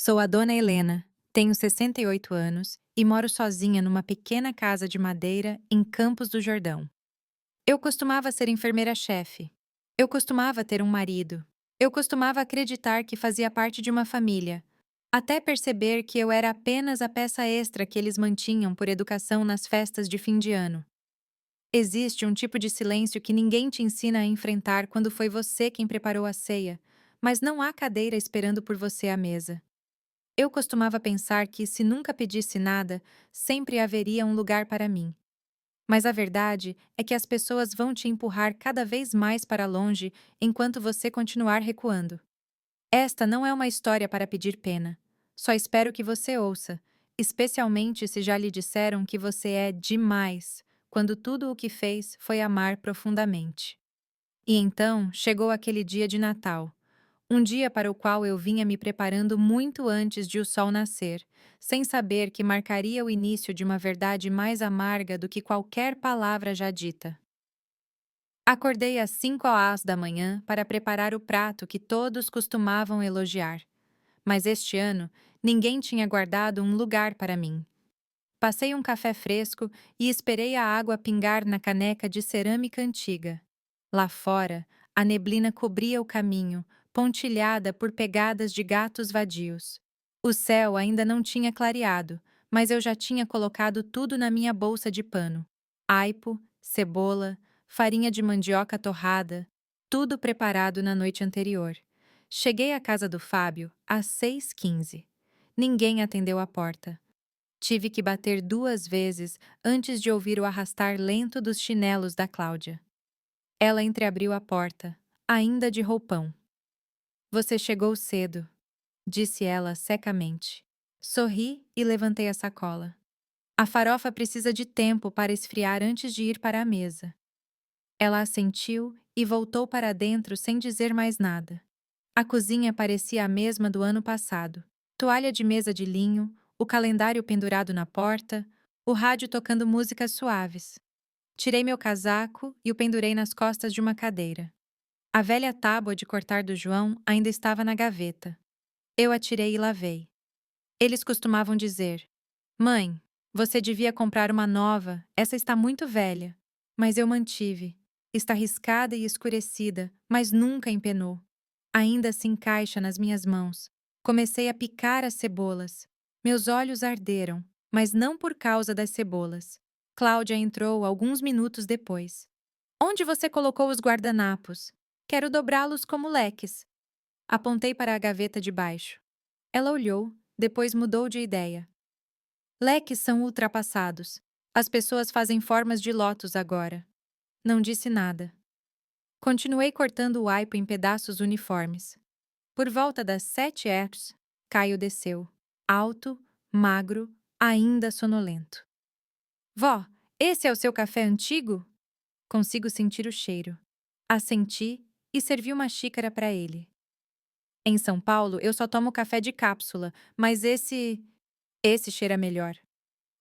Sou a Dona Helena, tenho 68 anos e moro sozinha numa pequena casa de madeira em Campos do Jordão. Eu costumava ser enfermeira-chefe. Eu costumava ter um marido. Eu costumava acreditar que fazia parte de uma família, até perceber que eu era apenas a peça extra que eles mantinham por educação nas festas de fim de ano. Existe um tipo de silêncio que ninguém te ensina a enfrentar quando foi você quem preparou a ceia, mas não há cadeira esperando por você à mesa. Eu costumava pensar que, se nunca pedisse nada, sempre haveria um lugar para mim. Mas a verdade é que as pessoas vão te empurrar cada vez mais para longe enquanto você continuar recuando. Esta não é uma história para pedir pena. Só espero que você ouça, especialmente se já lhe disseram que você é demais, quando tudo o que fez foi amar profundamente. E então chegou aquele dia de Natal. Um dia para o qual eu vinha me preparando muito antes de o sol nascer, sem saber que marcaria o início de uma verdade mais amarga do que qualquer palavra já dita. Acordei às 5 horas da manhã para preparar o prato que todos costumavam elogiar. Mas este ano, ninguém tinha guardado um lugar para mim. Passei um café fresco e esperei a água pingar na caneca de cerâmica antiga. Lá fora, a neblina cobria o caminho, pontilhada por pegadas de gatos vadios. O céu ainda não tinha clareado, mas eu já tinha colocado tudo na minha bolsa de pano. Aipo, cebola, farinha de mandioca torrada, tudo preparado na noite anterior. Cheguei à casa do Fábio às 6h15. Ninguém atendeu a porta. Tive que bater 2 vezes antes de ouvir o arrastar lento dos chinelos da Cláudia. Ela entreabriu a porta, ainda de roupão. "Você chegou cedo", disse ela secamente. Sorri e levantei a sacola. "A farofa precisa de tempo para esfriar antes de ir para a mesa." Ela assentiu e voltou para dentro sem dizer mais nada. A cozinha parecia a mesma do ano passado. Toalha de mesa de linho, o calendário pendurado na porta, o rádio tocando músicas suaves. Tirei meu casaco e o pendurei nas costas de uma cadeira. A velha tábua de cortar do João ainda estava na gaveta. Eu a tirei e lavei. Eles costumavam dizer: "Mãe, você devia comprar uma nova, essa está muito velha." Mas eu mantive. Está riscada e escurecida, mas nunca empenou. Ainda se encaixa nas minhas mãos. Comecei a picar as cebolas. Meus olhos arderam, mas não por causa das cebolas. Cláudia entrou alguns minutos depois. "Onde você colocou os guardanapos? Quero dobrá-los como leques." Apontei para a gaveta de baixo. Ela olhou, depois mudou de ideia. "Leques são ultrapassados. As pessoas fazem formas de lótus agora." Não disse nada. Continuei cortando o aipo em pedaços uniformes. Por volta das 7 horas, Caio desceu. Alto, magro, ainda sonolento. "Vó, esse é o seu café antigo?" Consigo sentir o cheiro. Assenti e servi uma xícara para ele. "Em São Paulo, eu só tomo café de cápsula, mas esse cheira melhor."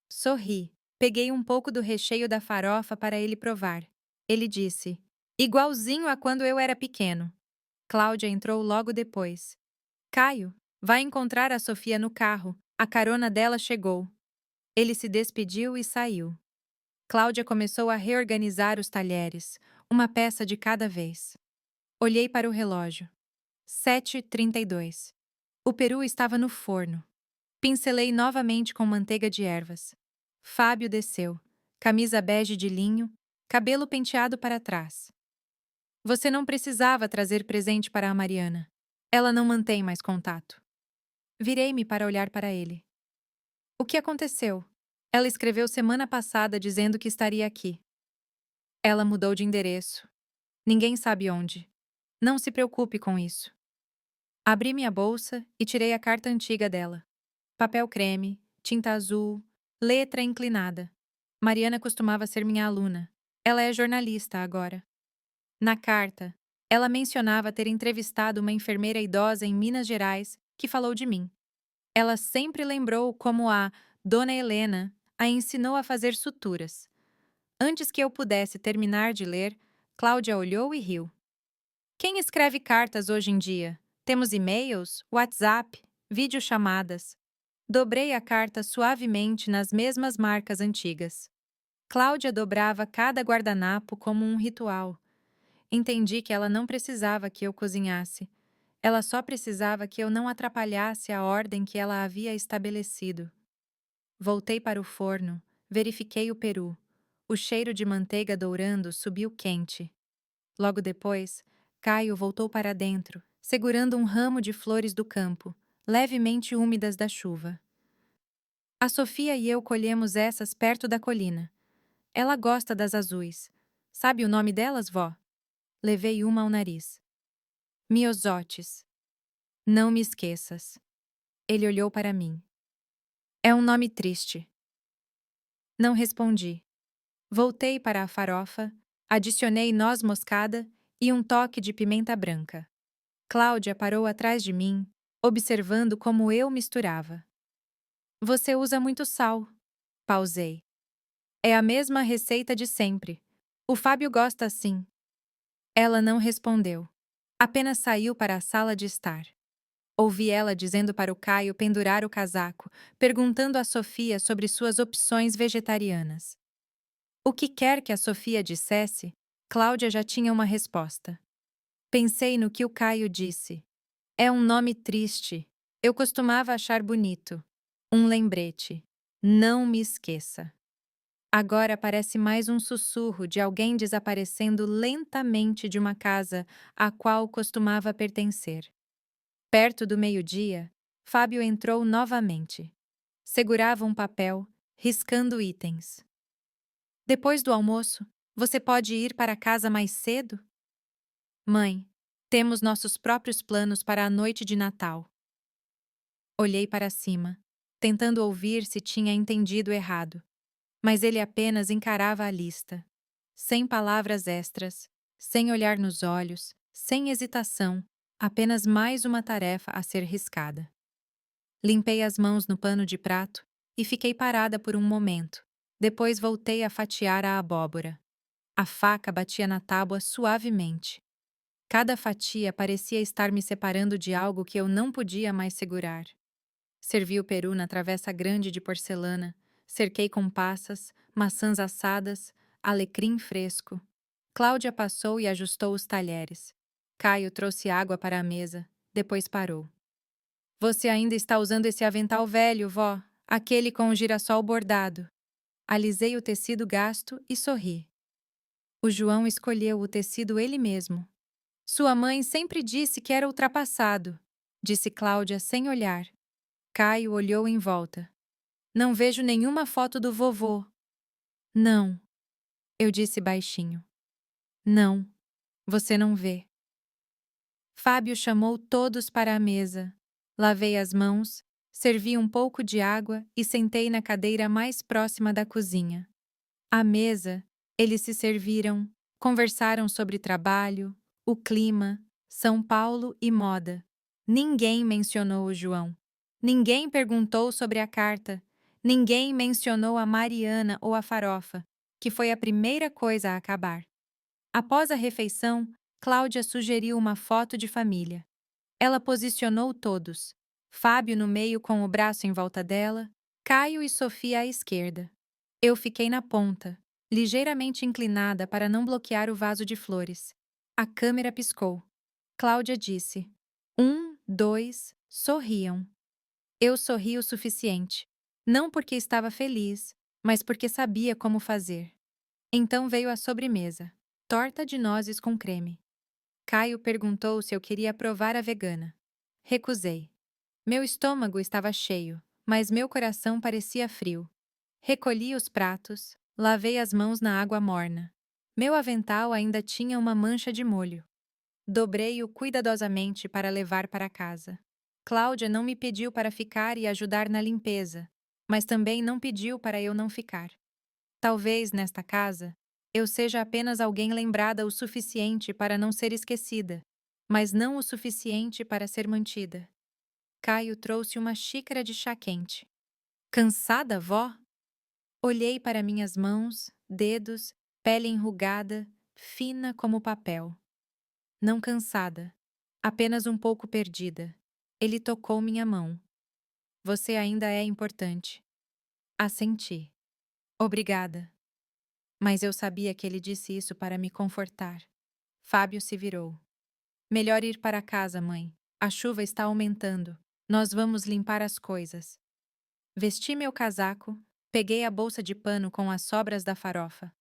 Sorri. Peguei um pouco do recheio da farofa para ele provar. Ele disse: "Igualzinho a quando eu era pequeno." Cláudia entrou logo depois. "Caio, vai encontrar a Sofia no carro. A carona dela chegou." Ele se despediu e saiu. Cláudia começou a reorganizar os talheres, uma peça de cada vez. Olhei para o relógio. 7h32. O peru estava no forno. Pincelei novamente com manteiga de ervas. Fábio desceu. Camisa bege de linho, cabelo penteado para trás. "Você não precisava trazer presente para a Mariana. Ela não mantém mais contato." Virei-me para olhar para ele. "O que aconteceu?" "Ela escreveu semana passada dizendo que estaria aqui." "Ela mudou de endereço. Ninguém sabe onde. Não se preocupe com isso." Abri minha bolsa e tirei a carta antiga dela. Papel creme, tinta azul, letra inclinada. Mariana costumava ser minha aluna. Ela é jornalista agora. Na carta, ela mencionava ter entrevistado uma enfermeira idosa em Minas Gerais que falou de mim. Ela sempre lembrou como a Dona Helena a ensinou a fazer suturas. Antes que eu pudesse terminar de ler, Cláudia olhou e riu. "Quem escreve cartas hoje em dia? Temos e-mails, WhatsApp." videochamadas. Dobrei a carta suavemente nas mesmas marcas antigas. Cláudia dobrava cada guardanapo como um ritual. Entendi que ela não precisava que eu cozinhasse. Ela só precisava que eu não atrapalhasse a ordem que ela havia estabelecido. Voltei para o forno, verifiquei o peru. O cheiro de manteiga dourando subiu quente. Logo depois, Caio voltou para dentro, segurando um ramo de flores do campo, levemente úmidas da chuva. A Sofia e eu colhemos essas perto da colina. Ela gosta das azuis. Sabe o nome delas, vó? Levei uma ao nariz. Miosotes. Não me esqueças. Ele olhou para mim. É um nome triste. Não respondi. Voltei para a farofa, adicionei noz moscada e um toque de pimenta branca. Cláudia parou atrás de mim, observando como eu misturava. Você usa muito sal. Pausei. É a mesma receita de sempre. O Fábio gosta assim. Ela não respondeu. Apenas saiu para a sala de estar. Ouvi ela dizendo para o Caio pendurar o casaco, perguntando a Sofia sobre suas opções vegetarianas. O que quer que a Sofia dissesse, Cláudia já tinha uma resposta. Pensei no que o Caio disse. É um nome triste. Eu costumava achar bonito. Um lembrete. Não me esqueça. Agora parece mais um sussurro de alguém desaparecendo lentamente de uma casa à qual costumava pertencer. Perto do meio-dia, Fábio entrou novamente. Segurava um papel, riscando itens. Depois do almoço, você pode ir para casa mais cedo? Mãe, temos nossos próprios planos para a noite de Natal. Olhei para cima, tentando ouvir se tinha entendido errado, mas ele apenas encarava a lista. Sem palavras extras, sem olhar nos olhos, sem hesitação, apenas mais uma tarefa a ser riscada. Limpei as mãos no pano de prato e fiquei parada por um momento. Depois voltei a fatiar a abóbora. A faca batia na tábua suavemente. Cada fatia parecia estar me separando de algo que eu não podia mais segurar. Servi o peru na travessa grande de porcelana, cerquei com passas, maçãs assadas, alecrim fresco. Cláudia passou e ajustou os talheres. Caio trouxe água para a mesa, depois parou. Você ainda está usando esse avental velho, vó, aquele com o girassol bordado. Alisei o tecido gasto e sorri. O João escolheu o tecido ele mesmo. Sua mãe sempre disse que era ultrapassado, disse Cláudia sem olhar. Caio olhou em volta. Não vejo nenhuma foto do vovô. Não, eu disse baixinho. Não, você não vê. Fábio chamou todos para a mesa. Lavei as mãos, servi um pouco de água e sentei na cadeira mais próxima da cozinha. À mesa, eles se serviram, conversaram sobre trabalho, o clima, São Paulo e moda. Ninguém mencionou o João. Ninguém perguntou sobre a carta. Ninguém mencionou a Mariana ou a farofa, que foi a primeira coisa a acabar. Após a refeição, Cláudia sugeriu uma foto de família. Ela posicionou todos. Fábio no meio com o braço em volta dela, Caio e Sofia à esquerda. Eu fiquei na ponta, ligeiramente inclinada para não bloquear o vaso de flores. A câmera piscou. Cláudia disse: 1, 2, sorriam. Eu sorri o suficiente. Não porque estava feliz, mas porque sabia como fazer. Então veio a sobremesa. Torta de nozes com creme. Caio perguntou se eu queria provar a vegana. Recusei. Meu estômago estava cheio, mas meu coração parecia frio. Recolhi os pratos, lavei as mãos na água morna. Meu avental ainda tinha uma mancha de molho. Dobrei-o cuidadosamente para levar para casa. Cláudia não me pediu para ficar e ajudar na limpeza, mas também não pediu para eu não ficar. Talvez, nesta casa, eu seja apenas alguém lembrada o suficiente para não ser esquecida, mas não o suficiente para ser mantida. Caio trouxe uma xícara de chá quente. Cansada, vó? Olhei para minhas mãos, dedos, pele enrugada, fina como papel. Não cansada, apenas um pouco perdida. Ele tocou minha mão. Você ainda é importante. Assenti. Obrigada. Mas eu sabia que ele disse isso para me confortar. Fábio se virou. Melhor ir para casa, mãe. A chuva está aumentando. Nós vamos limpar as coisas. Vesti meu casaco, peguei a bolsa de pano com as sobras da farofa.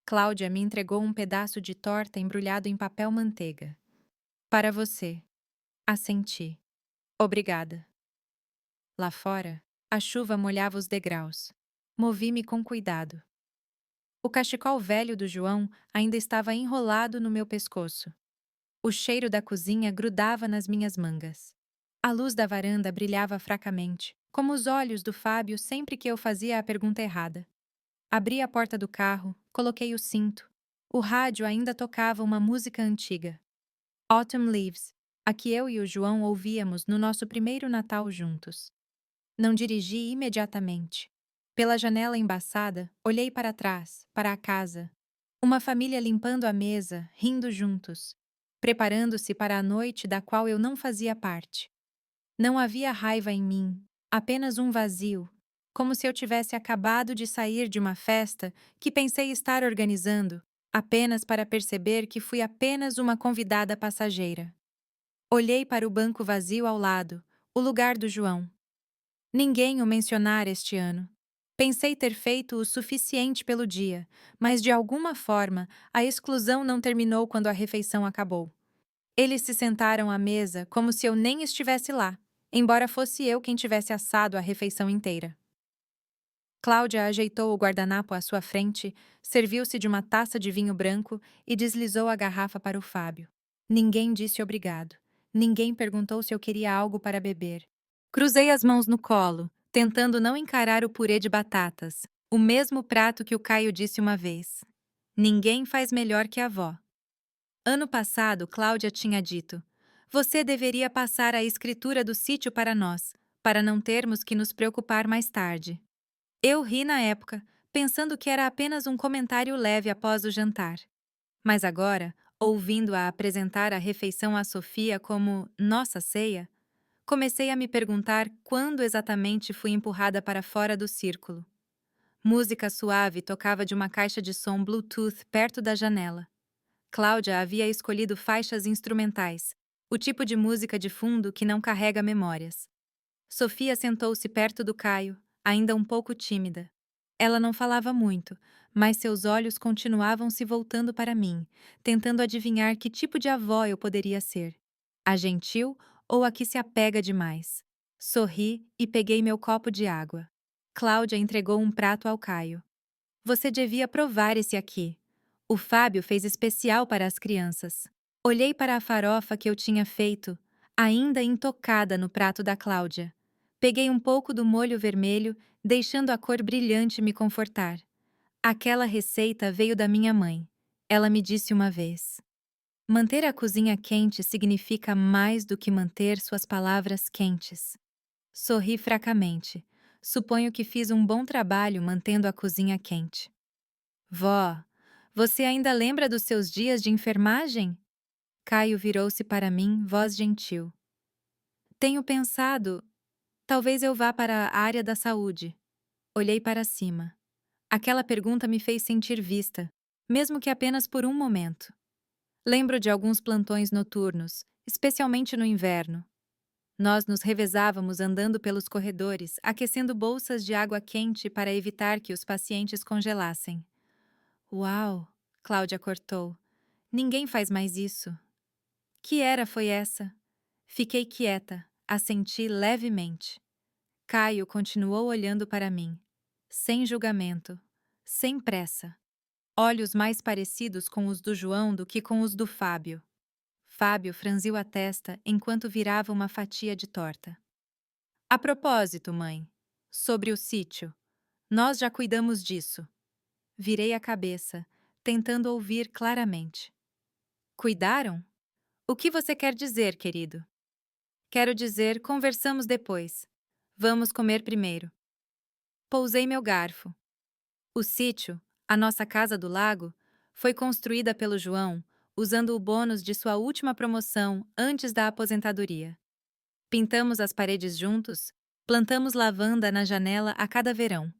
Cláudia me entregou um pedaço de torta embrulhado em papel manteiga. Para você. Assenti. Obrigada. Lá fora, a chuva molhava os degraus. Movi-me com cuidado. O cachecol velho do João ainda estava enrolado no meu pescoço. O cheiro da cozinha grudava nas minhas mangas. A luz da varanda brilhava fracamente, como os olhos do Fábio sempre que eu fazia a pergunta errada. Abri a porta do carro, coloquei o cinto. O rádio ainda tocava uma música antiga. Autumn Leaves, a que eu e o João ouvíamos no nosso primeiro Natal juntos. Não dirigi imediatamente. Pela janela embaçada, olhei para trás, para a casa. Uma família limpando a mesa, rindo juntos, preparando-se para a noite da qual eu não fazia parte. Não havia raiva em mim, apenas um vazio, como se eu tivesse acabado de sair de uma festa que pensei estar organizando, apenas para perceber que fui apenas uma convidada passageira. Olhei para o banco vazio ao lado, o lugar do João. Ninguém o mencionara este ano. Pensei ter feito o suficiente pelo dia, mas de alguma forma a exclusão não terminou quando a refeição acabou. Eles se sentaram à mesa como se eu nem estivesse lá, embora fosse eu quem tivesse assado a refeição inteira. Cláudia ajeitou o guardanapo à sua frente, serviu-se de uma taça de vinho branco e deslizou a garrafa para o Fábio. Ninguém disse obrigado. Ninguém perguntou se eu queria algo para beber. Cruzei as mãos no colo, tentando não encarar o purê de batatas, o mesmo prato que o Caio disse uma vez. Ninguém faz melhor que a avó. Ano passado, Cláudia tinha dito: você deveria passar a escritura do sítio para nós, para não termos que nos preocupar mais tarde. Eu ri na época, pensando que era apenas um comentário leve após o jantar. Mas agora, ouvindo-a apresentar a refeição à Sofia como nossa ceia, comecei a me perguntar quando exatamente fui empurrada para fora do círculo. Música suave tocava de uma caixa de som Bluetooth perto da janela. Cláudia havia escolhido faixas instrumentais, o tipo de música de fundo que não carrega memórias. Sofia sentou-se perto do Caio, ainda um pouco tímida. Ela não falava muito, mas seus olhos continuavam se voltando para mim, tentando adivinhar que tipo de avó eu poderia ser. A gentil ou a que se apega demais? Sorri e peguei meu copo de água. Cláudia entregou um prato ao Caio. Você devia provar esse aqui. O Fábio fez especial para as crianças. Olhei para a farofa que eu tinha feito, ainda intocada no prato da Cláudia. Peguei um pouco do molho vermelho, deixando a cor brilhante me confortar. Aquela receita veio da minha mãe. Ela me disse uma vez: manter a cozinha quente significa mais do que manter suas palavras quentes. Sorri fracamente. Suponho que fiz um bom trabalho mantendo a cozinha quente. Vó, você ainda lembra dos seus dias de enfermagem? Caio virou-se para mim, voz gentil. Tenho pensado, talvez eu vá para a área da saúde. Olhei para cima. Aquela pergunta me fez sentir vista, mesmo que apenas por um momento. Lembro de alguns plantões noturnos, especialmente no inverno. Nós nos revezávamos andando pelos corredores, aquecendo bolsas de água quente para evitar que os pacientes congelassem. Uau! Cláudia cortou. Ninguém faz mais isso. Que era foi essa? Fiquei quieta, assenti levemente. Caio continuou olhando para mim, sem julgamento, sem pressa. Olhos mais parecidos com os do João do que com os do Fábio. Fábio franziu a testa enquanto virava uma fatia de torta. A propósito, mãe, sobre o sítio. Nós já cuidamos disso. Virei a cabeça, tentando ouvir claramente. Cuidaram? O que você quer dizer, querido? Quero dizer, conversamos depois. Vamos comer primeiro. Pousei meu garfo. O sítio, a nossa casa do lago, foi construída pelo João, usando o bônus de sua última promoção antes da aposentadoria. Pintamos as paredes juntos, Plantamos lavanda na janela a cada verão.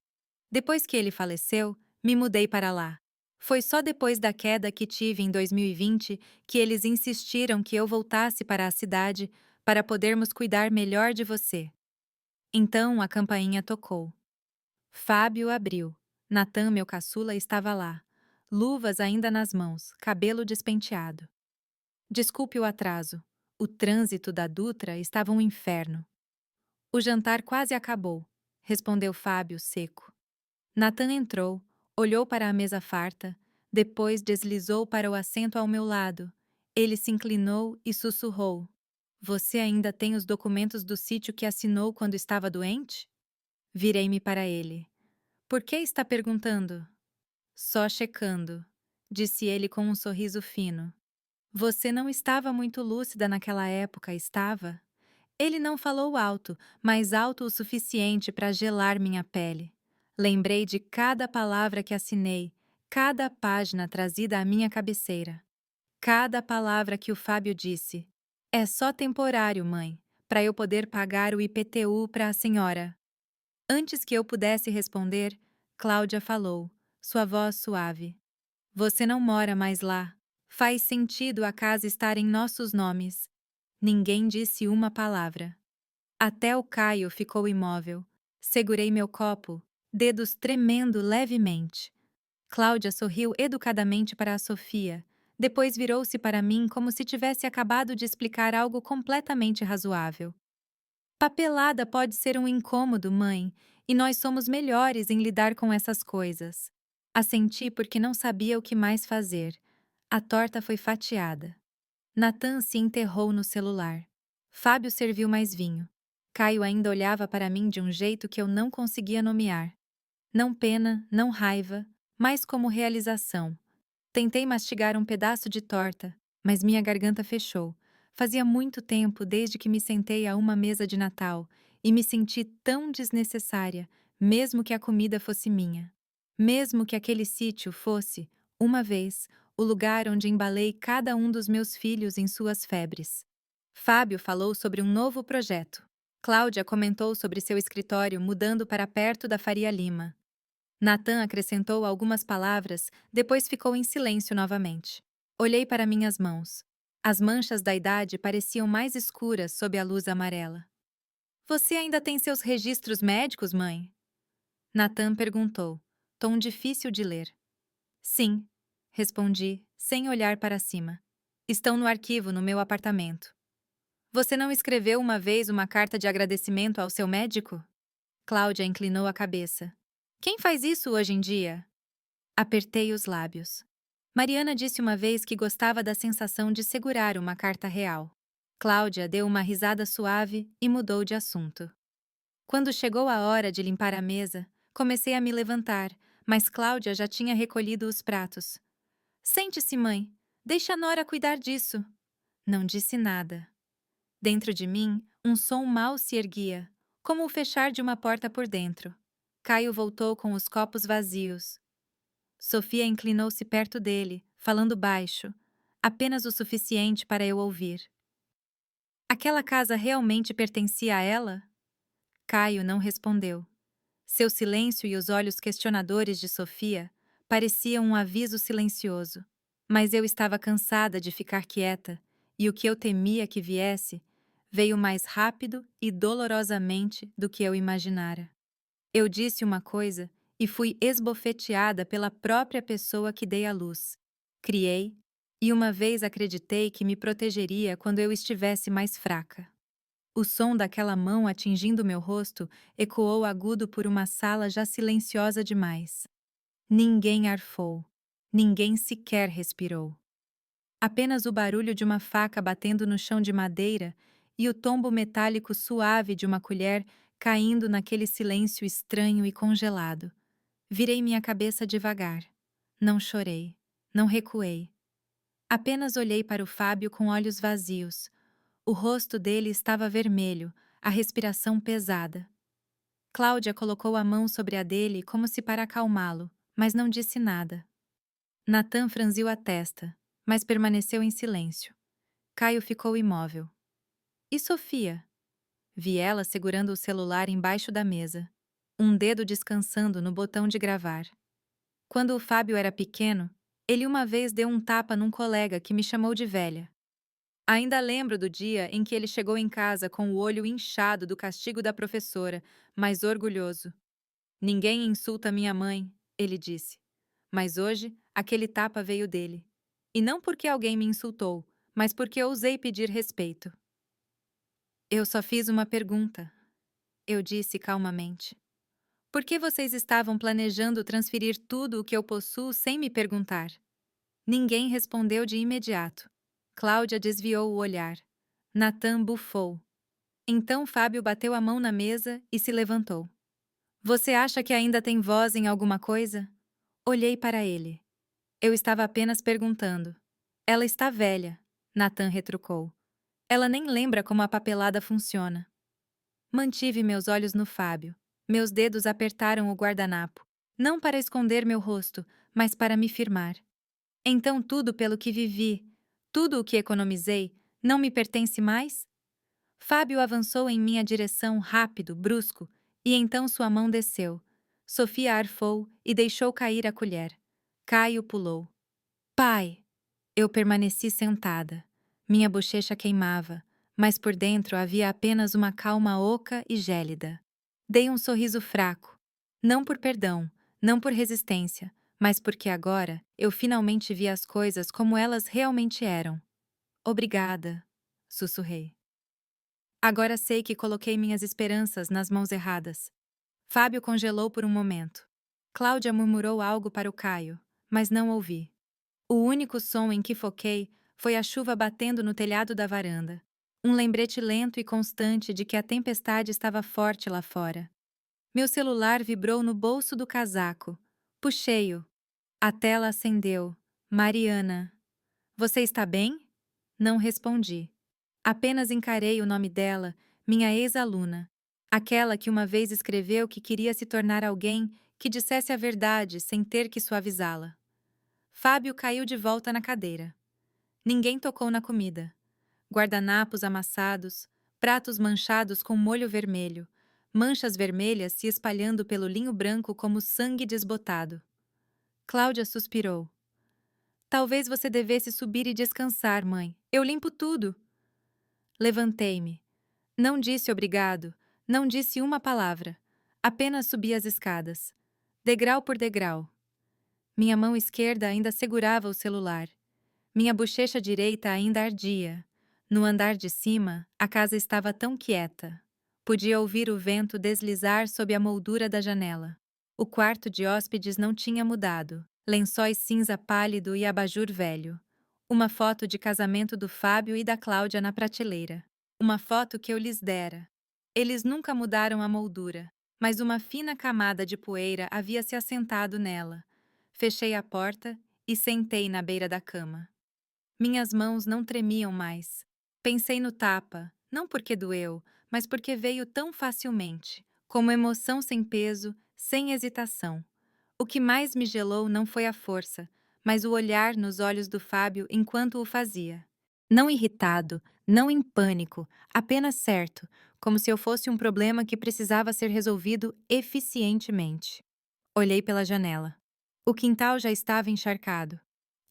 Depois que ele faleceu, me mudei para lá. Foi só depois da queda que tive em 2020 que eles insistiram que eu voltasse para a cidade para podermos cuidar melhor de você. Então a campainha tocou. Fábio abriu. Natan, meu caçula, estava lá. Luvas ainda nas mãos, cabelo despenteado. Desculpe o atraso. O trânsito da Dutra estava um inferno. O jantar quase acabou, respondeu Fábio seco. Natan entrou, olhou para a mesa farta, depois deslizou para o assento ao meu lado. Ele se inclinou e sussurrou: Você ainda tem os documentos do sítio que assinou quando estava doente? Virei-me para ele. Por que está perguntando? Só checando, disse ele com um sorriso fino. Você não estava muito lúcida naquela época, estava? Ele não falou alto, mas alto o suficiente para gelar minha pele. Lembrei de cada palavra que assinei, cada página trazida à minha cabeceira. Cada palavra que o Fábio disse. É só temporário, mãe, para eu poder pagar o IPTU para a senhora. Antes que eu pudesse responder, Cláudia falou, sua voz suave. Você não mora mais lá. Faz sentido a casa estar em nossos nomes. Ninguém disse uma palavra. Até o Caio ficou imóvel. Segurei meu copo, dedos tremendo levemente. Cláudia sorriu educadamente para a Sofia. Depois virou-se para mim como se tivesse acabado de explicar algo completamente razoável. Papelada pode ser um incômodo, mãe, e nós somos melhores em lidar com essas coisas. Assenti porque não sabia o que mais fazer. A torta foi fatiada. Natan se enterrou no celular. Fábio serviu mais vinho. Caio ainda olhava para mim de um jeito que eu não conseguia nomear. Não pena, não raiva, mas como realização. Tentei mastigar um pedaço de torta, mas minha garganta fechou. Fazia muito tempo desde que me sentei a uma mesa de Natal e me senti tão desnecessária, mesmo que a comida fosse minha. Mesmo que aquele sítio fosse, uma vez, o lugar onde embalei cada um dos meus filhos em suas febres. Fábio falou sobre um novo projeto. Cláudia comentou sobre seu escritório mudando para perto da Faria Lima. Natan acrescentou algumas palavras, depois ficou em silêncio novamente. Olhei para minhas mãos. As manchas da idade pareciam mais escuras sob a luz amarela. Você ainda tem seus registros médicos, mãe? Natan perguntou, tom difícil de ler. Sim, respondi, sem olhar para cima. Estão no arquivo no meu apartamento. Você não escreveu uma vez uma carta de agradecimento ao seu médico? Cláudia inclinou a cabeça. Quem faz isso hoje em dia? Apertei os lábios. Mariana disse uma vez que gostava da sensação de segurar uma carta real. Cláudia deu uma risada suave e mudou de assunto. Quando chegou a hora de limpar a mesa, comecei a me levantar, mas Cláudia já tinha recolhido os pratos. Sente-se, mãe. Deixa a Nora cuidar disso. Não disse nada. Dentro de mim, um som mau se erguia, como o fechar de uma porta por dentro. Caio voltou com os copos vazios. Sofia inclinou-se perto dele, falando baixo, apenas o suficiente para eu ouvir. Aquela casa realmente pertencia a ela? Caio não respondeu. Seu silêncio e os olhos questionadores de Sofia pareciam um aviso silencioso. Mas eu estava cansada de ficar quieta, e o que eu temia que viesse veio mais rápido e dolorosamente do que eu imaginara. Eu disse uma coisa e fui esbofeteada pela própria pessoa que dei à luz. Criei, e uma vez acreditei que me protegeria quando eu estivesse mais fraca. O som daquela mão atingindo meu rosto ecoou agudo por uma sala já silenciosa demais. Ninguém arfou. Ninguém sequer respirou. Apenas o barulho de uma faca batendo no chão de madeira e o tombo metálico suave de uma colher caindo naquele silêncio estranho e congelado. Virei minha cabeça devagar. Não chorei. Não recuei. Apenas olhei para o Fábio com olhos vazios. O rosto dele estava vermelho, a respiração pesada. Cláudia colocou a mão sobre a dele como se para acalmá-lo, mas não disse nada. Natan franziu a testa, mas permaneceu em silêncio. Caio ficou imóvel. E Sofia? Vi ela segurando o celular embaixo da mesa, um dedo descansando no botão de gravar. Quando o Fábio era pequeno, ele uma vez deu um tapa num colega que me chamou de velha. Ainda lembro do dia em que ele chegou em casa com o olho inchado do castigo da professora, mas orgulhoso. Ninguém insulta minha mãe, ele disse. Mas hoje, aquele tapa veio dele. E não porque alguém me insultou, mas porque ousei pedir respeito. Eu só fiz uma pergunta, eu disse calmamente. Por que vocês estavam planejando transferir tudo o que eu possuo sem me perguntar? Ninguém respondeu de imediato. Cláudia desviou o olhar. Natan bufou. Então Fábio bateu a mão na mesa e se levantou. Você acha que ainda tem voz em alguma coisa? Olhei para ele. Eu estava apenas perguntando. Ela está velha, Natan retrucou. Ela nem lembra como a papelada funciona. Mantive meus olhos no Fábio. Meus dedos apertaram o guardanapo. Não para esconder meu rosto, mas para me firmar. Então tudo pelo que vivi, tudo o que economizei, não me pertence mais? Fábio avançou em minha direção rápido, brusco, e então sua mão desceu. Sofia arfou e deixou cair a colher. Caio pulou. Pai! Eu permaneci sentada. Minha bochecha queimava, mas por dentro havia apenas uma calma oca e gélida. Dei um sorriso fraco. Não por perdão, não por resistência, mas porque agora eu finalmente vi as coisas como elas realmente eram. Obrigada, sussurrei. Agora sei que coloquei minhas esperanças nas mãos erradas. Fábio congelou por um momento. Cláudia murmurou algo para o Caio, mas não ouvi. O único som em que foquei foi a chuva batendo no telhado da varanda. Um lembrete lento e constante de que a tempestade estava forte lá fora. Meu celular vibrou no bolso do casaco. Puxei-o. A tela acendeu. Mariana. Você está bem? Não respondi. Apenas encarei o nome dela, minha ex-aluna. Aquela que uma vez escreveu que queria se tornar alguém que dissesse a verdade sem ter que suavizá-la. Fábio caiu de volta na cadeira. Ninguém tocou na comida. Guardanapos amassados, pratos manchados com molho vermelho, manchas vermelhas se espalhando pelo linho branco como sangue desbotado. Cláudia suspirou. Talvez você devesse subir e descansar, mãe. Eu limpo tudo. Levantei-me. Não disse obrigado, não disse uma palavra. Apenas subi as escadas. Degrau por degrau. Minha mão esquerda ainda segurava o celular. Minha bochecha direita ainda ardia. No andar de cima, a casa estava tão quieta. Podia ouvir o vento deslizar sob a moldura da janela. O quarto de hóspedes não tinha mudado. Lençóis cinza pálido e abajur velho. Uma foto de casamento do Fábio e da Cláudia na prateleira. Uma foto que eu lhes dera. Eles nunca mudaram a moldura, mas uma fina camada de poeira havia se assentado nela. Fechei a porta e sentei na beira da cama. Minhas mãos não tremiam mais. Pensei no tapa, não porque doeu, mas porque veio tão facilmente, como emoção sem peso, sem hesitação. O que mais me gelou não foi a força, mas o olhar nos olhos do Fábio enquanto o fazia. Não irritado, não em pânico, apenas certo, como se eu fosse um problema que precisava ser resolvido eficientemente. Olhei pela janela. O quintal já estava encharcado.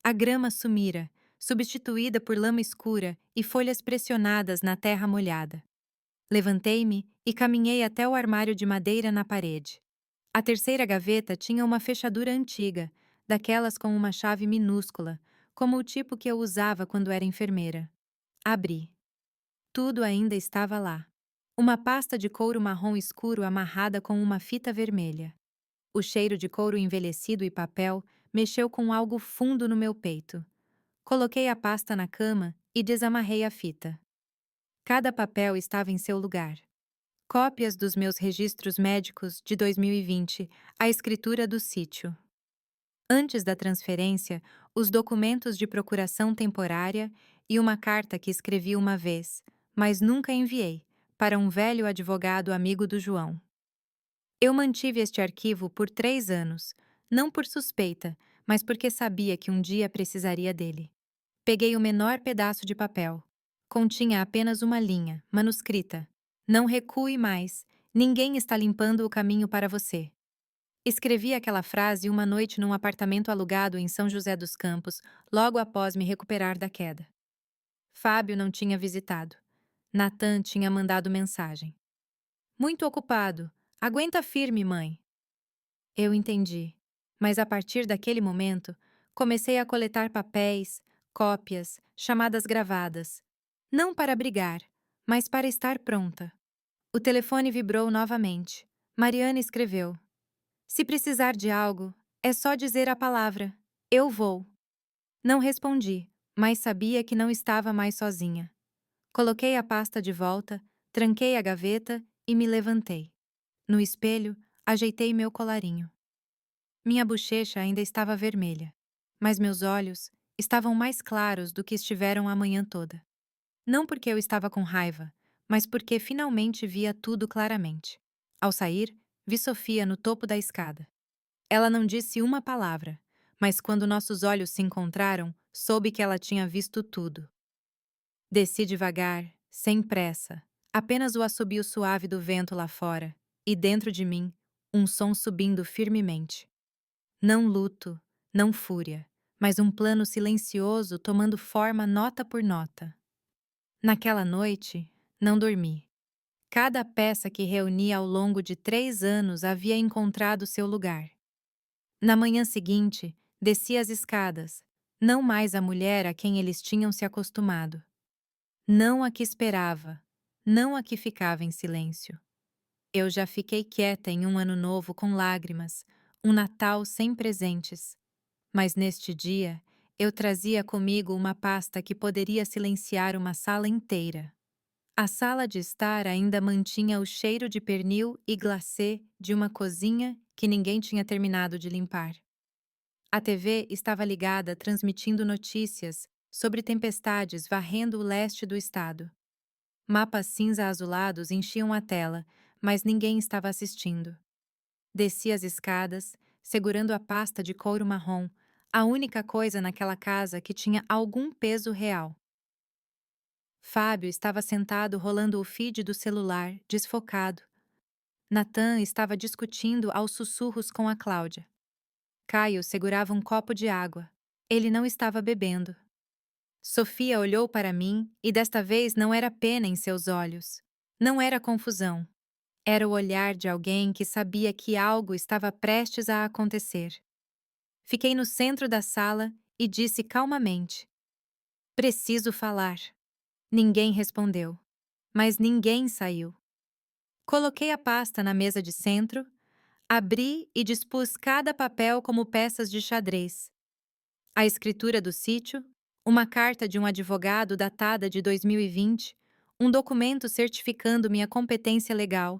A grama sumira, substituída por lama escura e folhas pressionadas na terra molhada. Levantei-me e caminhei até o armário de madeira na parede. A terceira gaveta tinha uma fechadura antiga, daquelas com uma chave minúscula, como o tipo que eu usava quando era enfermeira. Abri. Tudo ainda estava lá. Uma pasta de couro marrom escuro amarrada com uma fita vermelha. O cheiro de couro envelhecido e papel mexeu com algo fundo no meu peito. Coloquei a pasta na cama e desamarrei a fita. Cada papel estava em seu lugar. Cópias dos meus registros médicos de 2020, a escritura do sítio. Antes da transferência, os documentos de procuração temporária e uma carta que escrevi uma vez, mas nunca enviei, para um velho advogado amigo do João. Eu mantive este arquivo por 3 anos, não por suspeita, mas porque sabia que um dia precisaria dele. Peguei o menor pedaço de papel. Continha apenas uma linha, manuscrita. Não recue mais. Ninguém está limpando o caminho para você. Escrevi aquela frase uma noite num apartamento alugado em São José dos Campos, logo após me recuperar da queda. Fábio não tinha visitado. Natan tinha mandado mensagem. Muito ocupado. Aguenta firme, mãe. Eu entendi. Mas a partir daquele momento, comecei a coletar papéis, cópias, chamadas gravadas. Não para brigar, mas para estar pronta. O telefone vibrou novamente. Mariana escreveu: Se precisar de algo, é só dizer a palavra. Eu vou. Não respondi, mas sabia que não estava mais sozinha. Coloquei a pasta de volta, tranquei a gaveta e me levantei. No espelho, ajeitei meu colarinho. Minha bochecha ainda estava vermelha, mas meus olhos estavam mais claros do que estiveram a manhã toda. Não porque eu estava com raiva, mas porque finalmente via tudo claramente. Ao sair, vi Sofia no topo da escada. Ela não disse uma palavra, mas quando nossos olhos se encontraram, soube que ela tinha visto tudo. Desci devagar, sem pressa, apenas o assobio suave do vento lá fora, e dentro de mim, um som subindo firmemente. Não luto, não fúria, mas um plano silencioso tomando forma nota por nota. Naquela noite, não dormi. Cada peça que reuni ao longo de 3 anos havia encontrado seu lugar. Na manhã seguinte, desci as escadas, não mais a mulher a quem eles tinham se acostumado. Não a que esperava, não a que ficava em silêncio. Eu já fiquei quieta em um ano novo com lágrimas, um Natal sem presentes. Mas neste dia, eu trazia comigo uma pasta que poderia silenciar uma sala inteira. A sala de estar ainda mantinha o cheiro de pernil e glacê de uma cozinha que ninguém tinha terminado de limpar. A TV estava ligada transmitindo notícias sobre tempestades varrendo o leste do estado. Mapas cinza-azulados enchiam a tela, mas ninguém estava assistindo. Desci as escadas, segurando a pasta de couro marrom, a única coisa naquela casa que tinha algum peso real. Fábio estava sentado rolando o feed do celular, desfocado. Natan estava discutindo aos sussurros com a Cláudia. Caio segurava um copo de água. Ele não estava bebendo. Sofia olhou para mim e desta vez não era pena em seus olhos. Não era confusão. Era o olhar de alguém que sabia que algo estava prestes a acontecer. Fiquei no centro da sala e disse calmamente: Preciso falar. Ninguém respondeu. Mas ninguém saiu. Coloquei a pasta na mesa de centro, abri e dispus cada papel como peças de xadrez. A escritura do sítio, uma carta de um advogado datada de 2020, um documento certificando minha competência legal,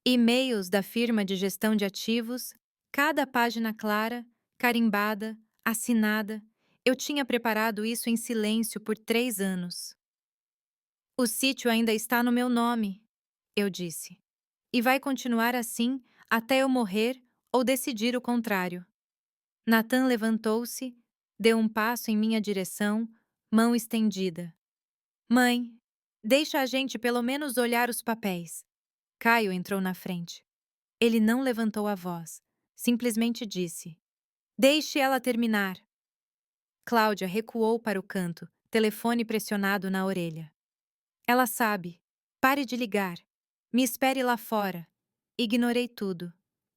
e-mails da firma de gestão de ativos, cada página clara, carimbada, assinada. Eu tinha preparado isso em silêncio por 3 anos. O sítio ainda está no meu nome, eu disse. E vai continuar assim até eu morrer ou decidir o contrário. Natan levantou-se, deu um passo em minha direção, mão estendida. Mãe, deixa a gente pelo menos olhar os papéis. Caio entrou na frente. Ele não levantou a voz, simplesmente disse: Deixe ela terminar. Cláudia recuou para o canto, telefone pressionado na orelha. Ela sabe. Pare de ligar. Me espere lá fora. Ignorei tudo.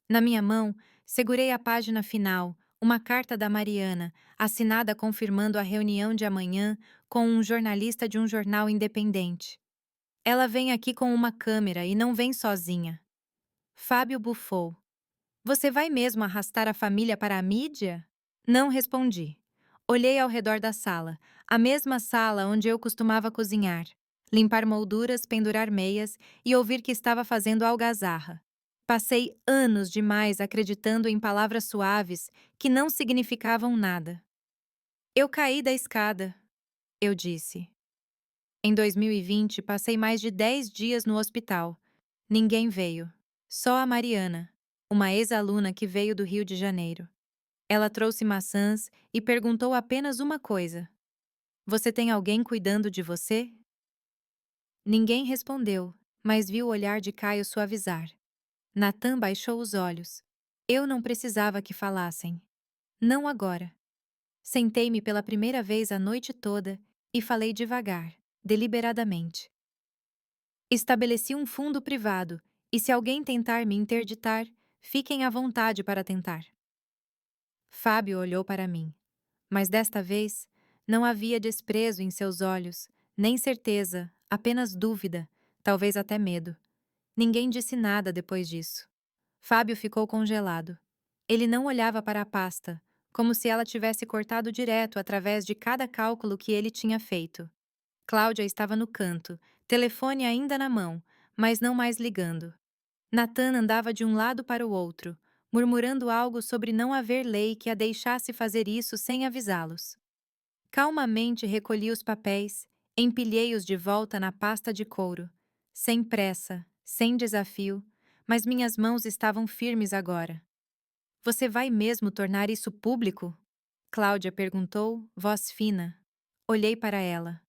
Na minha mão, segurei a página final, uma carta da Mariana, assinada confirmando a reunião de amanhã com um jornalista de um jornal independente. Ela vem aqui com uma câmera e não vem sozinha. Fábio bufou. Você vai mesmo arrastar a família para a mídia? Não respondi. Olhei ao redor da sala, a mesma sala onde eu costumava cozinhar, limpar molduras, pendurar meias e ouvir que estava fazendo algazarra. Passei anos demais acreditando em palavras suaves que não significavam nada. Eu caí da escada, eu disse. Em 2020, passei mais de 10 dias no hospital. Ninguém veio. Só a Mariana, uma ex-aluna que veio do Rio de Janeiro. Ela trouxe maçãs e perguntou apenas uma coisa: Você tem alguém cuidando de você? Ninguém respondeu, mas vi o olhar de Caio suavizar. Natan baixou os olhos. Eu não precisava que falassem. Não agora. Sentei-me pela primeira vez a noite toda e falei devagar, deliberadamente. Estabeleci um fundo privado, e se alguém tentar me interditar, fiquem à vontade para tentar. Fábio olhou para mim, mas desta vez não havia desprezo em seus olhos, nem certeza, apenas dúvida, talvez até medo. Ninguém disse nada depois disso. Fábio ficou congelado. Ele não olhava para a pasta, como se ela tivesse cortado direto através de cada cálculo que ele tinha feito. Cláudia estava no canto, telefone ainda na mão, mas não mais ligando. Natan andava de um lado para o outro, murmurando algo sobre não haver lei que a deixasse fazer isso sem avisá-los. Calmamente recolhi os papéis, empilhei-os de volta na pasta de couro. Sem pressa, sem desafio, mas minhas mãos estavam firmes agora. Você vai mesmo tornar isso público? Cláudia perguntou, voz fina. Olhei para ela.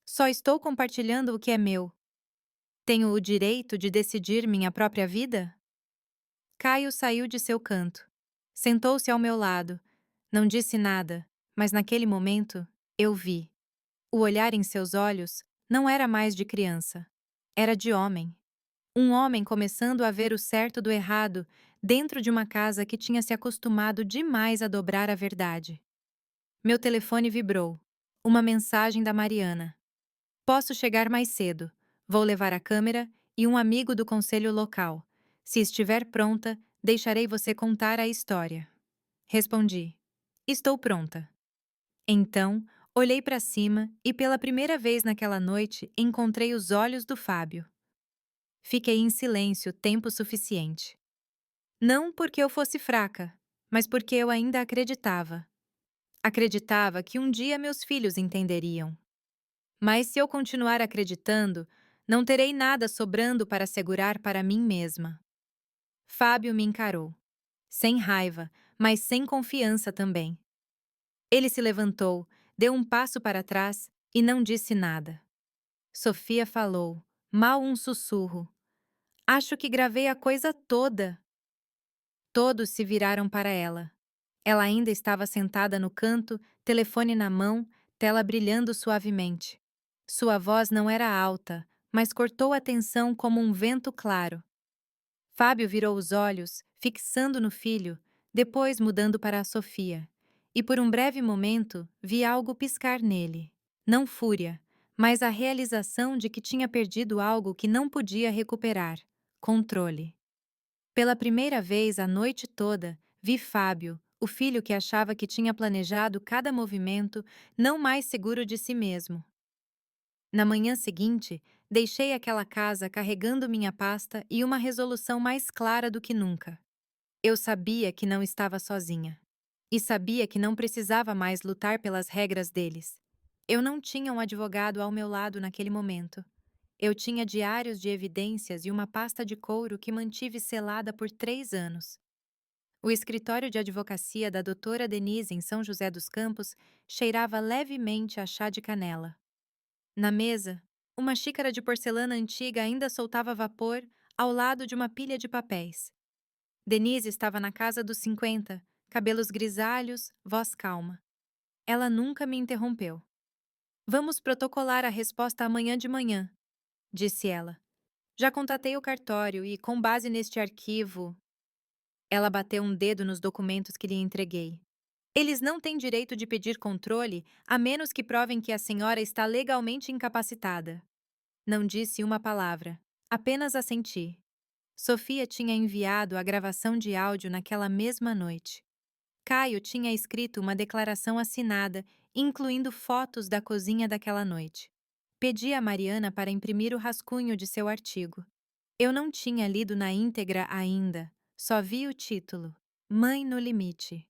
Só estou compartilhando o que é meu. Tenho o direito de decidir minha própria vida? Caio saiu de seu canto. Sentou-se ao meu lado. Não disse nada, mas naquele momento, eu vi. O olhar em seus olhos não era mais de criança. Era de homem. Um homem começando a ver o certo do errado dentro de uma casa que tinha se acostumado demais a dobrar a verdade. Meu telefone vibrou. Uma mensagem da Mariana. Posso chegar mais cedo. Vou levar a câmera e um amigo do conselho local. Se estiver pronta, deixarei você contar a história. Respondi. Estou pronta. Então, olhei para cima e pela primeira vez naquela noite encontrei os olhos do Fábio. Fiquei em silêncio tempo suficiente. Não porque eu fosse fraca, mas porque eu ainda acreditava. Acreditava que um dia meus filhos entenderiam. Mas se eu continuar acreditando, não terei nada sobrando para segurar para mim mesma. Fábio me encarou. Sem raiva, mas sem confiança também. Ele se levantou, deu um passo para trás e não disse nada. Sofia falou, mal um sussurro. Acho que gravei a coisa toda. Todos se viraram para ela. Ela ainda estava sentada no canto, telefone na mão, tela brilhando suavemente. Sua voz não era alta, mas cortou a tensão como um vento claro. Fábio virou os olhos, fixando no filho, depois mudando para a Sofia. E por um breve momento, vi algo piscar nele. Não fúria, mas a realização de que tinha perdido algo que não podia recuperar: controle. Pela primeira vez a noite toda, vi Fábio, o filho que achava que tinha planejado cada movimento, não mais seguro de si mesmo. Na manhã seguinte, deixei aquela casa carregando minha pasta e uma resolução mais clara do que nunca. Eu sabia que não estava sozinha. E sabia que não precisava mais lutar pelas regras deles. Eu não tinha um advogado ao meu lado naquele momento. Eu tinha diários de evidências e uma pasta de couro que mantive selada por 3 anos. O escritório de advocacia da doutora Denise em São José dos Campos cheirava levemente a chá de canela. Na mesa, uma xícara de porcelana antiga ainda soltava vapor ao lado de uma pilha de papéis. Denise estava na casa dos 50, cabelos grisalhos, voz calma. Ela nunca me interrompeu. Vamos protocolar a resposta amanhã de manhã, disse ela. Já contatei o cartório e, com base neste arquivo... Ela bateu um dedo nos documentos que lhe entreguei. Eles não têm direito de pedir controle a menos que provem que a senhora está legalmente incapacitada. Não disse uma palavra, apenas assenti. Sofia tinha enviado a gravação de áudio naquela mesma noite. Caio tinha escrito uma declaração assinada, incluindo fotos da cozinha daquela noite. Pedi a Mariana para imprimir o rascunho de seu artigo. Eu não tinha lido na íntegra ainda, só vi o título: Mãe no Limite.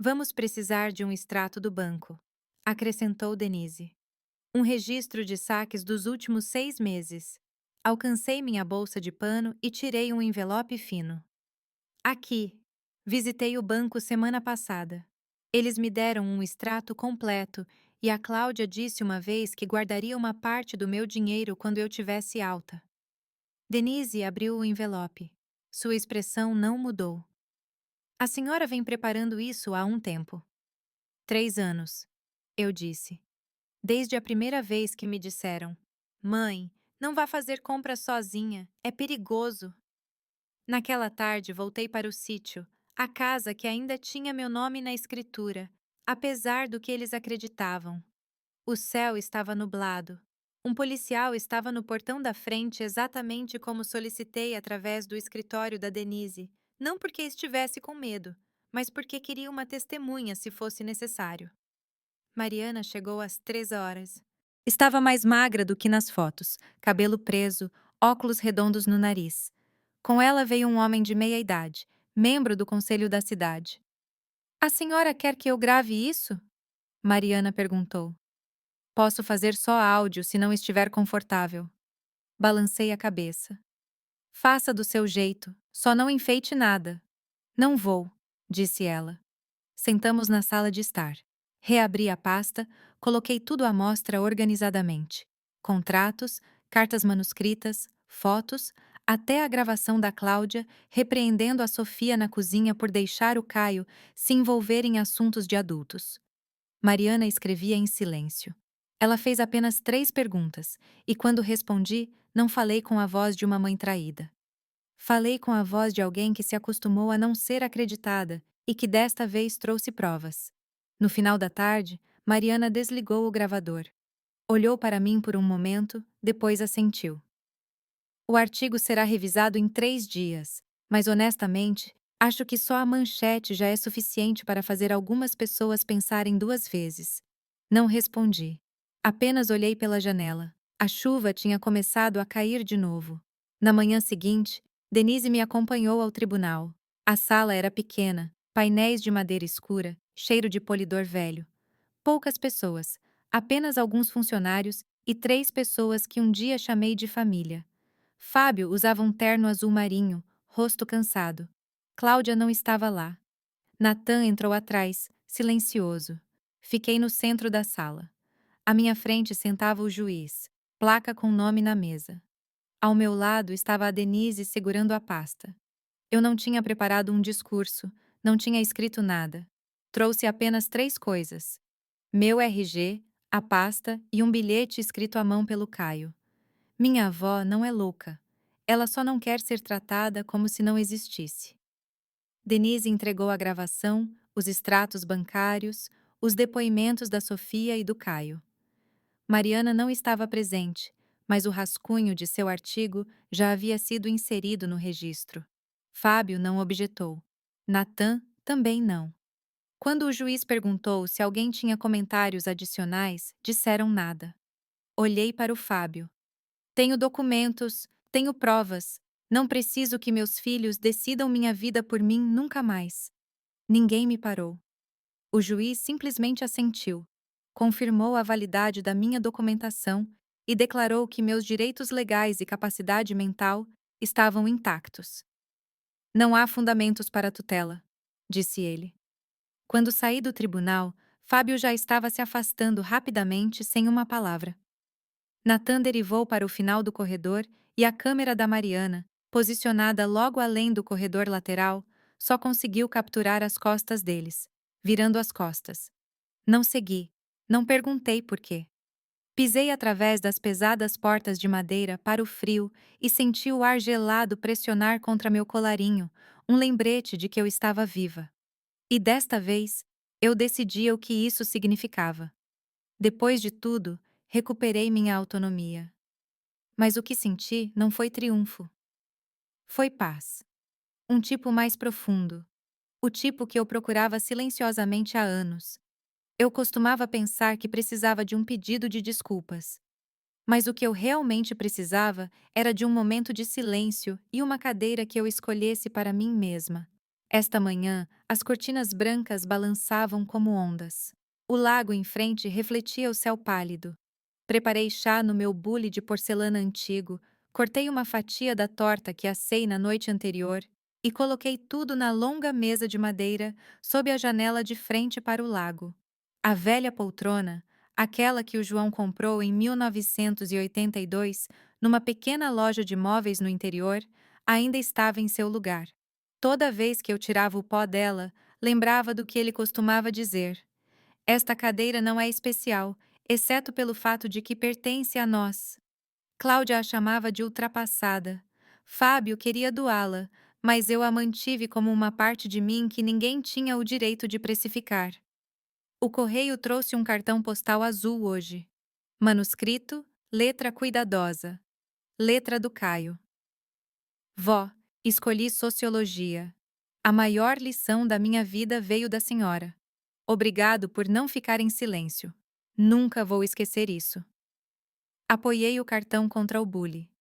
Vamos precisar de um extrato do banco, acrescentou Denise. Um registro de saques dos últimos 6 meses. Alcancei minha bolsa de pano e tirei um envelope fino. Aqui. Visitei o banco semana passada. Eles me deram um extrato completo e a Cláudia disse uma vez que guardaria uma parte do meu dinheiro quando eu tivesse alta. Denise abriu o envelope. Sua expressão não mudou. A senhora vem preparando isso há um tempo. 3 anos, eu disse. Desde a primeira vez que me disseram: Mãe, não vá fazer compras sozinha, é perigoso. Naquela tarde voltei para o sítio, a casa que ainda tinha meu nome na escritura, apesar do que eles acreditavam. O céu estava nublado. Um policial estava no portão da frente exatamente como solicitei através do escritório da Denise, não porque estivesse com medo, mas porque queria uma testemunha se fosse necessário. Mariana chegou às 3 horas. Estava mais magra do que nas fotos, cabelo preso, óculos redondos no nariz. Com ela veio um homem de meia idade, membro do conselho da cidade. A senhora quer que eu grave isso? Mariana perguntou. Posso fazer só áudio se não estiver confortável. Balancei a cabeça. Faça do seu jeito, só não enfeite nada. Não vou, disse ela. Sentamos na sala de estar. Reabri a pasta, coloquei tudo à mostra organizadamente. Contratos, cartas manuscritas, fotos, até a gravação da Cláudia repreendendo a Sofia na cozinha por deixar o Caio se envolver em assuntos de adultos. Mariana escrevia em silêncio. Ela fez apenas 3 perguntas, e quando respondi, não falei com a voz de uma mãe traída. Falei com a voz de alguém que se acostumou a não ser acreditada e que desta vez trouxe provas. No final da tarde, Mariana desligou o gravador. Olhou para mim por um momento, depois assentiu. O artigo será revisado em 3 dias, mas honestamente, acho que só a manchete já é suficiente para fazer algumas pessoas pensarem 2 vezes. Não respondi. Apenas olhei pela janela. A chuva tinha começado a cair de novo. Na manhã seguinte, Denise me acompanhou ao tribunal. A sala era pequena, painéis de madeira escura, cheiro de polidor velho. Poucas pessoas, apenas alguns funcionários e 3 pessoas que um dia chamei de família. Fábio usava um terno azul marinho, rosto cansado. Cláudia não estava lá. Natan entrou atrás, silencioso. Fiquei no centro da sala. À minha frente sentava o juiz, placa com nome na mesa. Ao meu lado estava a Denise segurando a pasta. Eu não tinha preparado um discurso, não tinha escrito nada. Trouxe apenas 3 coisas: meu RG, a pasta e um bilhete escrito à mão pelo Caio. Minha avó não é louca. Ela só não quer ser tratada como se não existisse. Denise entregou a gravação, os extratos bancários, os depoimentos da Sofia e do Caio. Mariana não estava presente, mas o rascunho de seu artigo já havia sido inserido no registro. Fábio não objetou. Natan também não. Quando o juiz perguntou se alguém tinha comentários adicionais, disseram nada. Olhei para o Fábio. Tenho documentos, tenho provas. Não preciso que meus filhos decidam minha vida por mim nunca mais. Ninguém me parou. O juiz simplesmente assentiu, confirmou a validade da minha documentação e declarou que meus direitos legais e capacidade mental estavam intactos. Não há fundamentos para a tutela, disse ele. Quando saí do tribunal, Fábio já estava se afastando rapidamente sem uma palavra. Natan derivou para o final do corredor e a câmera da Mariana, posicionada logo além do corredor lateral, só conseguiu capturar as costas deles, virando as costas. Não segui, não perguntei por quê. Pisei através das pesadas portas de madeira para o frio e senti o ar gelado pressionar contra meu colarinho, um lembrete de que eu estava viva. E desta vez, eu decidia o que isso significava. Depois de tudo, recuperei minha autonomia. Mas o que senti não foi triunfo. Foi paz. Um tipo mais profundo. O tipo que eu procurava silenciosamente há anos. Eu costumava pensar que precisava de um pedido de desculpas. Mas o que eu realmente precisava era de um momento de silêncio e uma cadeira que eu escolhesse para mim mesma. Esta manhã, as cortinas brancas balançavam como ondas. O lago em frente refletia o céu pálido. Preparei chá no meu bule de porcelana antigo, cortei uma fatia da torta que assei na noite anterior e coloquei tudo na longa mesa de madeira sob a janela de frente para o lago. A velha poltrona, aquela que o João comprou em 1982, numa pequena loja de móveis no interior, ainda estava em seu lugar. Toda vez que eu tirava o pó dela, lembrava do que ele costumava dizer: esta cadeira não é especial, exceto pelo fato de que pertence a nós. Cláudia a chamava de ultrapassada. Fábio queria doá-la, mas eu a mantive como uma parte de mim que ninguém tinha o direito de precificar. O correio trouxe um cartão postal azul hoje. Manuscrito, letra cuidadosa. Letra do Caio. Vó, escolhi sociologia. A maior lição da minha vida veio da senhora. Obrigado por não ficar em silêncio. Nunca vou esquecer isso. Apoiei o cartão contra o bule.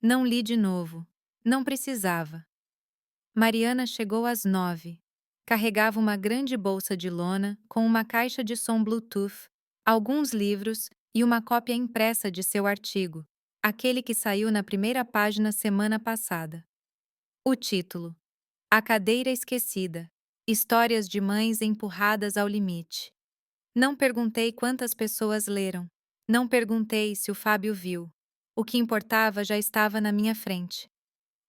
Não li de novo. Não precisava. Mariana chegou às 9. Carregava uma grande bolsa de lona com uma caixa de som Bluetooth, alguns livros e uma cópia impressa de seu artigo, aquele que saiu na primeira página semana passada. O título: A Cadeira Esquecida. Histórias de mães empurradas ao limite. Não perguntei quantas pessoas leram. Não perguntei se o Fábio viu. O que importava já estava na minha frente.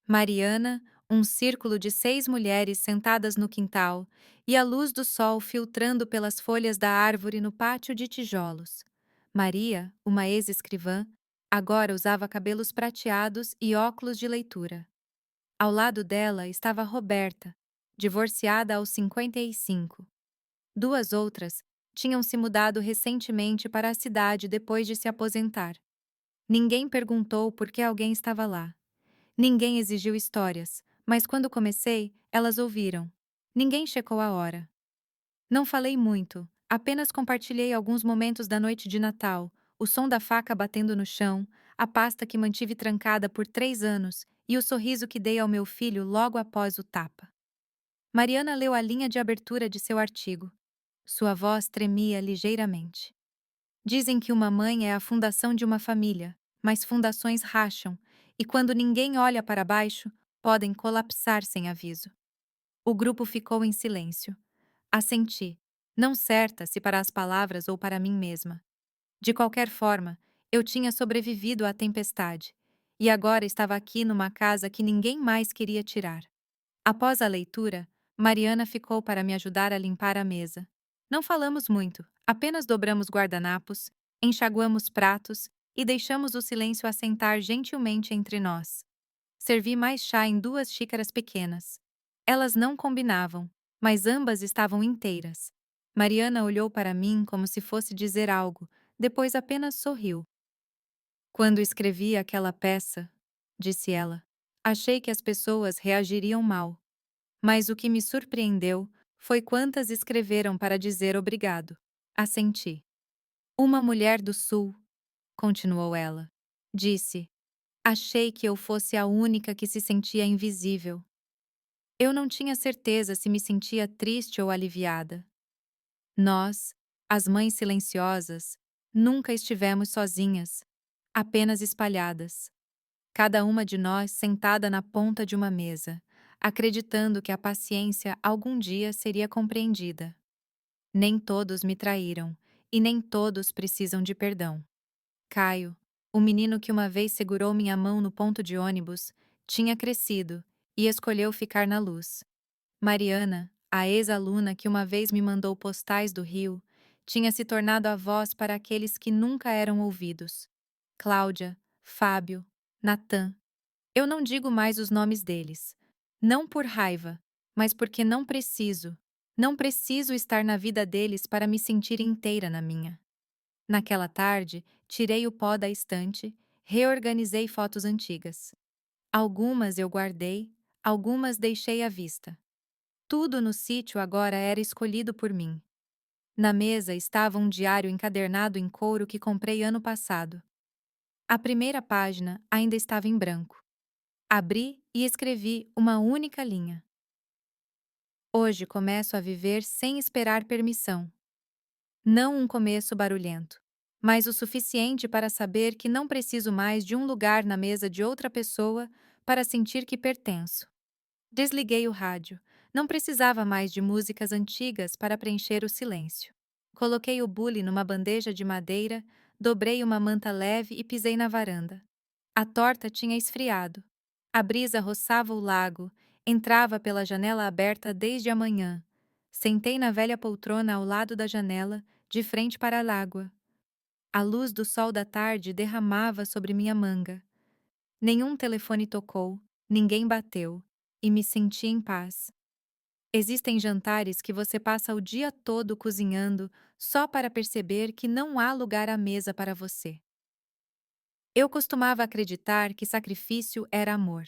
Mariana, um círculo de 6 mulheres sentadas no quintal, e a luz do sol filtrando pelas folhas da árvore no pátio de tijolos. Maria, uma ex-escrivã, agora usava cabelos prateados e óculos de leitura. Ao lado dela estava Roberta, divorciada aos 55. Duas outras tinham se mudado recentemente para a cidade depois de se aposentar. Ninguém perguntou por que alguém estava lá. Ninguém exigiu histórias, mas quando comecei, elas ouviram. Ninguém checou a hora. Não falei muito, apenas compartilhei alguns momentos da noite de Natal, o som da faca batendo no chão, a pasta que mantive trancada por 3 anos e o sorriso que dei ao meu filho logo após o tapa. Mariana leu a linha de abertura de seu artigo. Sua voz tremia ligeiramente. Dizem que uma mãe é a fundação de uma família, mas fundações racham, e quando ninguém olha para baixo, podem colapsar sem aviso. O grupo ficou em silêncio. Assenti, não certa se para as palavras ou para mim mesma. De qualquer forma, eu tinha sobrevivido à tempestade, e agora estava aqui numa casa que ninguém mais queria tirar. Após a leitura, Mariana ficou para me ajudar a limpar a mesa. Não falamos muito, apenas dobramos guardanapos, enxaguamos pratos e deixamos o silêncio assentar gentilmente entre nós. Servi mais chá em 2 xícaras pequenas. Elas não combinavam, mas ambas estavam inteiras. Mariana olhou para mim como se fosse dizer algo, depois apenas sorriu. Quando escrevi aquela peça, disse ela, achei que as pessoas reagiriam mal. Mas o que me surpreendeu foi quantas escreveram para dizer obrigado. Assenti. Uma mulher do sul, continuou ela, disse: achei que eu fosse a única que se sentia invisível. Eu não tinha certeza se me sentia triste ou aliviada. Nós, as mães silenciosas, nunca estivemos sozinhas, apenas espalhadas. Cada uma de nós sentada na ponta de uma mesa, acreditando que a paciência algum dia seria compreendida. Nem todos me traíram, e nem todos precisam de perdão. Caio, o menino que uma vez segurou minha mão no ponto de ônibus, tinha crescido e escolheu ficar na luz. Mariana, a ex-aluna que uma vez me mandou postais do Rio, tinha se tornado a voz para aqueles que nunca eram ouvidos. Cláudia, Fábio, Natan. Eu não digo mais os nomes deles. Não por raiva, mas porque não preciso. Não preciso estar na vida deles para me sentir inteira na minha. Naquela tarde, tirei o pó da estante, reorganizei fotos antigas. Algumas eu guardei, algumas deixei à vista. Tudo no sítio agora era escolhido por mim. Na mesa estava um diário encadernado em couro que comprei ano passado. A primeira página ainda estava em branco. Abri e escrevi uma única linha. Hoje começo a viver sem esperar permissão. Não um começo barulhento, mas o suficiente para saber que não preciso mais de um lugar na mesa de outra pessoa para sentir que pertenço. Desliguei o rádio. Não precisava mais de músicas antigas para preencher o silêncio. Coloquei o bule numa bandeja de madeira, dobrei uma manta leve e pisei na varanda. A torta tinha esfriado. A brisa roçava o lago, entrava pela janela aberta desde a manhã. Sentei na velha poltrona ao lado da janela, de frente para a água. A luz do sol da tarde derramava sobre minha manga. Nenhum telefone tocou, ninguém bateu, e me senti em paz. Existem jantares que você passa o dia todo cozinhando só para perceber que não há lugar à mesa para você. Eu costumava acreditar que sacrifício era amor.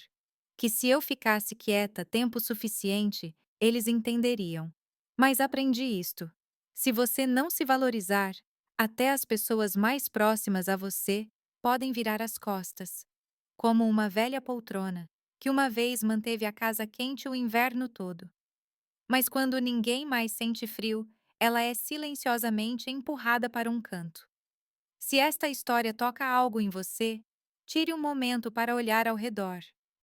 Que se eu ficasse quieta tempo suficiente, eles entenderiam. Mas aprendi isto. Se você não se valorizar, até as pessoas mais próximas a você podem virar as costas. Como uma velha poltrona, que uma vez manteve a casa quente o inverno todo. Mas quando ninguém mais sente frio, ela é silenciosamente empurrada para um canto. Se esta história toca algo em você, tire um momento para olhar ao redor.